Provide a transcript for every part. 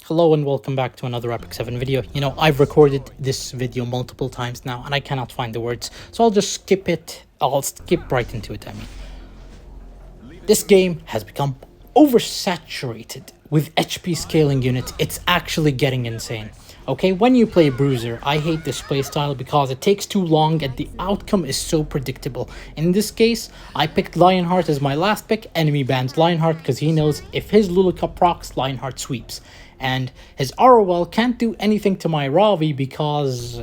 Hello and welcome back to another Epic 7 video. I've recorded this video multiple times now and I cannot find the words, so I'll just skip it. I'll skip right into it, This game has become oversaturated with HP scaling units. It's actually getting insane. Okay, when you play Bruiser, I hate this playstyle because it takes too long and the outcome is so predictable. In this case, I picked Lionheart as my last pick. Enemy bans Lionheart because he knows if his Luluka procs, Lionheart sweeps. And his ROL can't do anything to my Ravi because,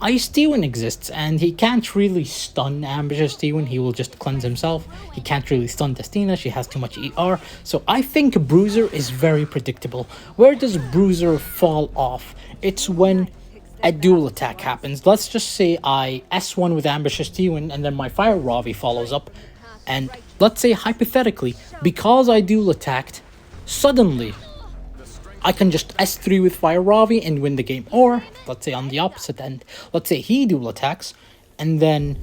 Ice Steven exists and he can't really stun Ambitious Steven. He will just cleanse himself. He can't really stun Destina. She has too much ER. So I think Bruiser is very predictable. Where does Bruiser fall off? It's when a dual attack happens. Let's just say I S1 with Ambitious Steven and then my Fire Ravi follows up. And let's say hypothetically, because I dual attacked, suddenly I can just S3 with Fire Ravi and win the game. Or, let's say on the opposite end, let's say he dual attacks, and then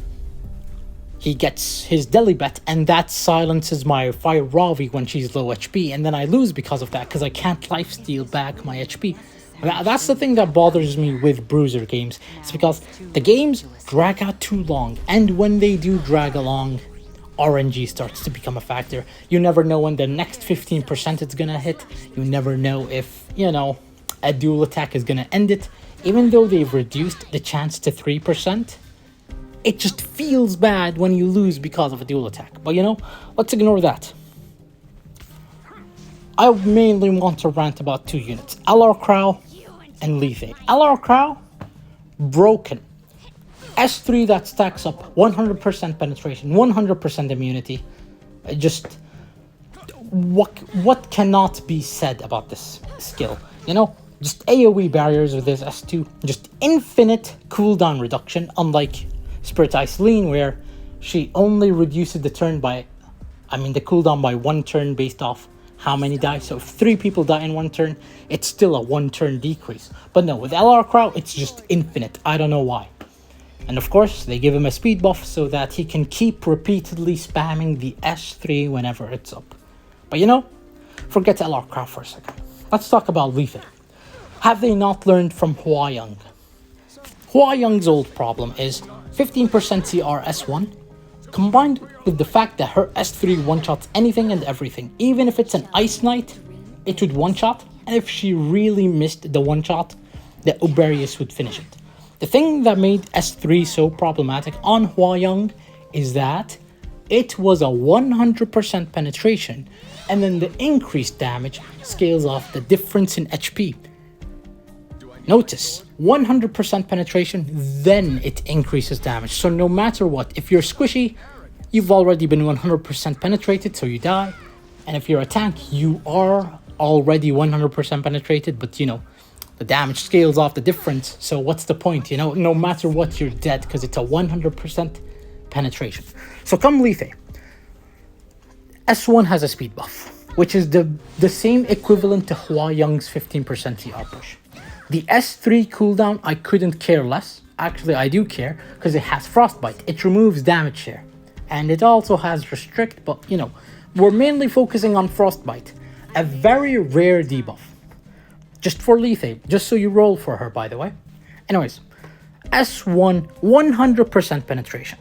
he gets his Delibet, and that silences my Fire Ravi when she's low HP, and then I lose because of that, because I can't lifesteal back my HP. That's the thing that bothers me with Bruiser games. It's because the games drag out too long, and when they do drag along, RNG starts to become a factor. You never know when the next 15% it's gonna hit. You never know if, a dual attack is gonna end it. Even though they've reduced the chance to 3%, it just feels bad when you lose because of a dual attack. But let's ignore that. I mainly want to rant about two units, LR Crow and Lethe. LR Crow, broken. S3 that stacks up 100% penetration, 100% immunity. What cannot be said about this skill? Just AoE barriers with this S2, just infinite cooldown reduction, unlike Spirit Iceline, where she only reduces the cooldown by 1 turn based off how many die. So if 3 people die in 1 turn, it's still a 1 turn decrease. But no, with LR Crow, it's just infinite. I don't know why. And of course, they give him a speed buff so that he can keep repeatedly spamming the S3 whenever it's up. But forget LR Crow for a second. Let's talk about Lethe. Have they not learned from Hua Young? Hua Young's old problem is 15% CR S1, combined with the fact that her S3 one-shots anything and everything. Even if it's an Ice Knight, it would one-shot, and if she really missed the one-shot, the Uberius would finish it. The thing that made S3 so problematic on Hua Young is that it was a 100% penetration, and then the increased damage scales off the difference in HP. Notice, 100% penetration, then it increases damage. So no matter what, if you're squishy, you've already been 100% penetrated, so you die. And if you're a tank, you are already 100% penetrated, but the damage scales off the difference, so what's the point? No matter what, you're dead because it's a 100% penetration. So come Lethe. S1 has a speed buff, which is the same equivalent to Hua Young's 15% CR push. The S3 cooldown, I couldn't care less. Actually, I do care because it has Frostbite. It removes damage share. And it also has Restrict, but we're mainly focusing on Frostbite. A very rare debuff. Just for Lethe, just so you roll for her, by the way. Anyways, S1, 100% penetration.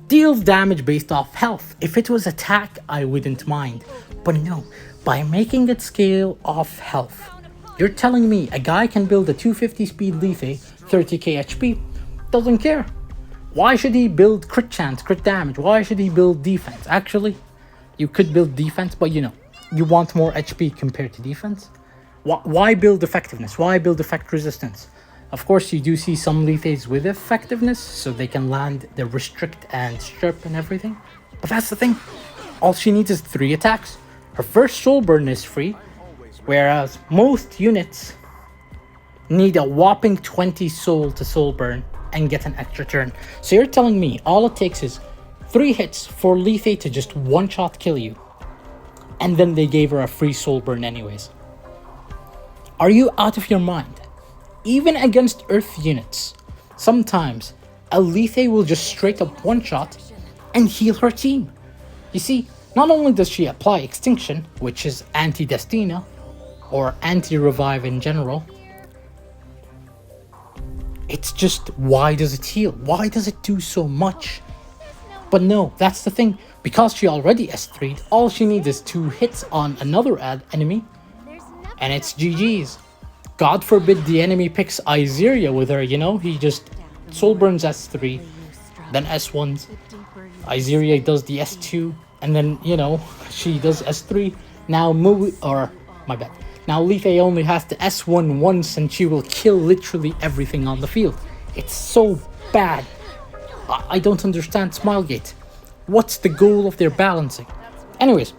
Deals damage based off health. If it was attack, I wouldn't mind. But no, by making it scale off health, you're telling me a guy can build a 250 speed Lethe, 30k HP, doesn't care. Why should he build crit chance, crit damage? Why should he build defense? Actually, you could build defense, but you want more HP compared to defense. Why build effectiveness? Why build effect resistance? Of course, you do see some Lethes with effectiveness, so they can land the restrict and strip and everything. But that's the thing. All she needs is 3 attacks. Her first soul burn is free, whereas most units need a whopping 20 soul to soul burn and get an extra turn. So you're telling me all it takes is 3 hits for Lethe to just one-shot kill you. And then they gave her a free soul burn anyways. Are you out of your mind? Even against Earth units, sometimes a Lethe will just straight up one-shot and heal her team. You see, not only does she apply Extinction, which is anti-Destina, or anti-revive in general, it's just, why does it heal? Why does it do so much? But no, that's the thing. Because she already S3'd, all she needs is 2 hits on another enemy, and it's GG's. God forbid the enemy picks Izeria with her, you know? He just soul burns S3, then S1s. Izeria does the S2, and then, you know, she does S3. Now Now Leaf A only has to S1 once and she will kill literally everything on the field. It's so bad. I don't understand Smilegate. What's the goal of their balancing? Anyways,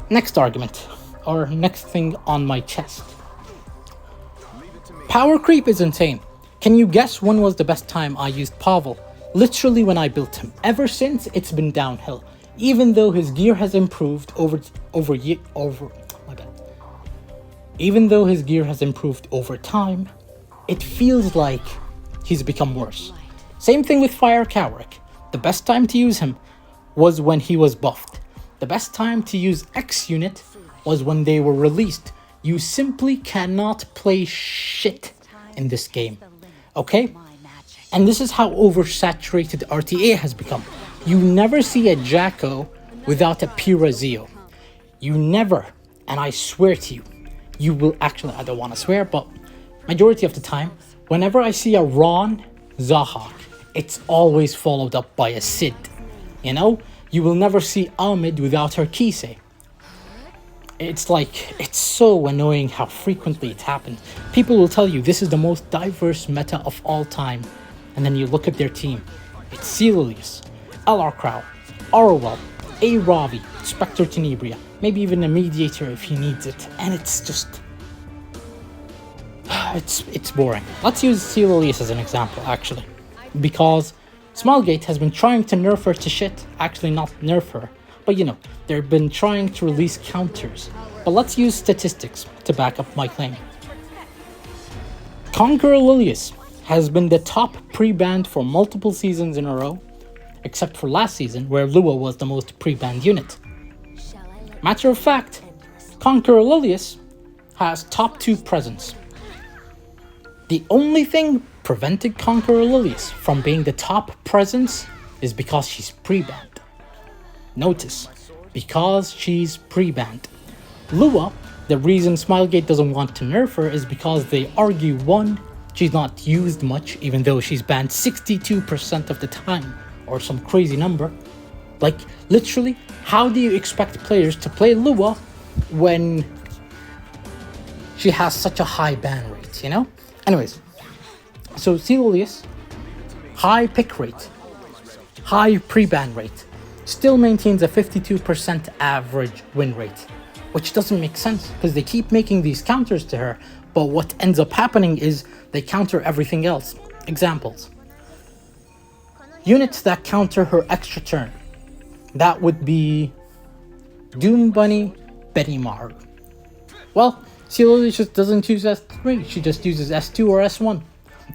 next argument, or next thing on my chest. Power creep is insane. Can you guess when was the best time I used Pavel? Literally when I built him. Ever since, it's been downhill. Even though his gear has improved Even though his gear has improved over time, it feels like he's become worse. Same thing with Fire Cowrick. The best time to use him was when he was buffed. The best time to use X unit was when they were released. You simply cannot play shit in this game, okay? And this is how oversaturated RTA has become. You never see a Jacko without a Pira Zeo. You never, and I swear to you, you will actually, I don't want to swear, but majority of the time, whenever I see a Ron Zahak, it's always followed up by a Sid. You know, you will never see Ahmed without her Kisei. It's like, it's so annoying how frequently it happens. People will tell you this is the most diverse meta of all time, and then you look at their team. It's Celius, LR Crow, Orwell, A Ravi, Spectre Tenebria, maybe even a Mediator if he needs it, and it's just... It's boring. Let's use Celius as an example, actually. Because Smilegate has been trying to nerf her to shit. Actually, not nerf her, but you know, they've been trying to release counters. But let's use statistics to back up my claim. Conqueror Lilius has been the top pre-banned for multiple seasons in a row, except for last season where Lua was the most pre-banned unit. Matter of fact, Conqueror Lilius has top 2 presence. The only thing preventing Conqueror Lilius from being the top presence is because she's pre-banned. Notice, because she's pre-banned. Lua, the reason Smilegate doesn't want to nerf her is because they argue 1, she's not used much even though she's banned 62% of the time, or some crazy number. Like, literally, how do you expect players to play Lua when she has such a high ban rate, you know? Anyways, so Celius, high pick rate, high pre-ban rate, still maintains a 52% average win rate, which doesn't make sense because they keep making these counters to her, but what ends up happening is they counter everything else. Examples. Units that counter her extra turn. That would be Doom Bunny, Betty Maru. Well, Celius just doesn't use S3, she just uses S2 or S1.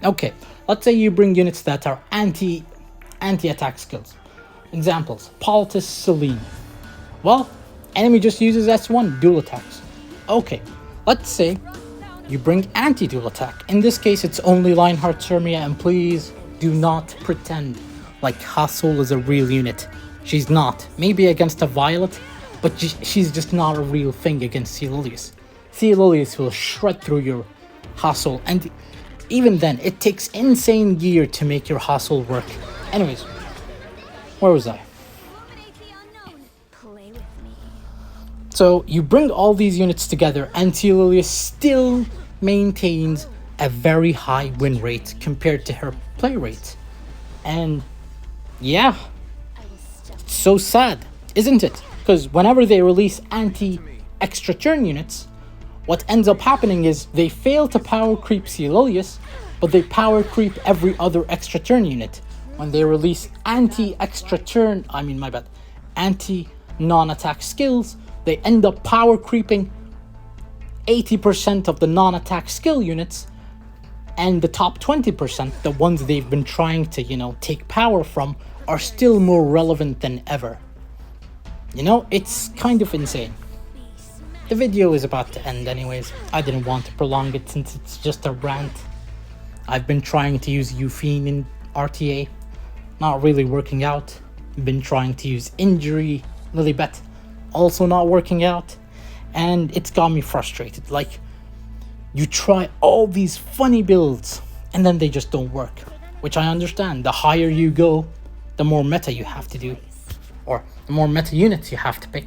Okay, let's say you bring units that are anti-attack skills. Examples, Politis, Celine. Well, enemy just uses S1, dual attacks. Okay, let's say you bring anti-dual attack. In this case, it's only Lionheart Termia, and please do not pretend like Hassel is a real unit. She's not. Maybe against a Violet, but she's just not a real thing against Celius. Celius will shred through your Hassel, and even then, it takes insane gear to make your Hassel work. Anyways, where was I? So you bring all these units together and Celius still maintains a very high win rate compared to her play rate. And yeah, it's so sad, isn't it? Because whenever they release anti-extra turn units, what ends up happening is they fail to power creep Celius, but they power creep every other extra turn unit. When they release anti-non-attack skills, they end up power creeping 80% of the non-attack skill units, and the top 20%, the ones they've been trying to, you know, take power from, are still more relevant than ever. You know, it's kind of insane. the video is about to end anyways. I didn't want to prolong it since it's just a rant. I've been trying to use Eufine in RTA, not really working out. Been trying to use Injury, Lilibet, also not working out. And it's got me frustrated. Like, you try all these funny builds and then they just don't work. Which I understand. The higher you go, the more meta you have to do. Or the more meta units you have to pick.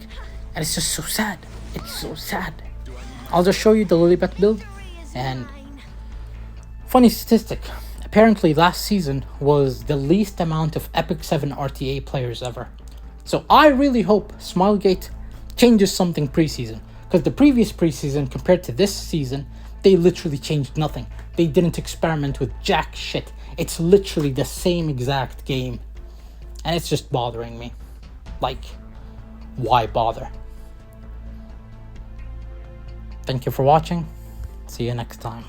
And it's just so sad. It's so sad. I'll just show you the Lilibet build. And funny statistic. Apparently last season was the least amount of Epic 7 RTA players ever. So I really hope Smilegate changes something preseason. Because the previous preseason compared to this season, they literally changed nothing. They didn't experiment with jack shit. It's literally the same exact game. And it's just bothering me. Like, why bother? Thank you for watching. See you next time.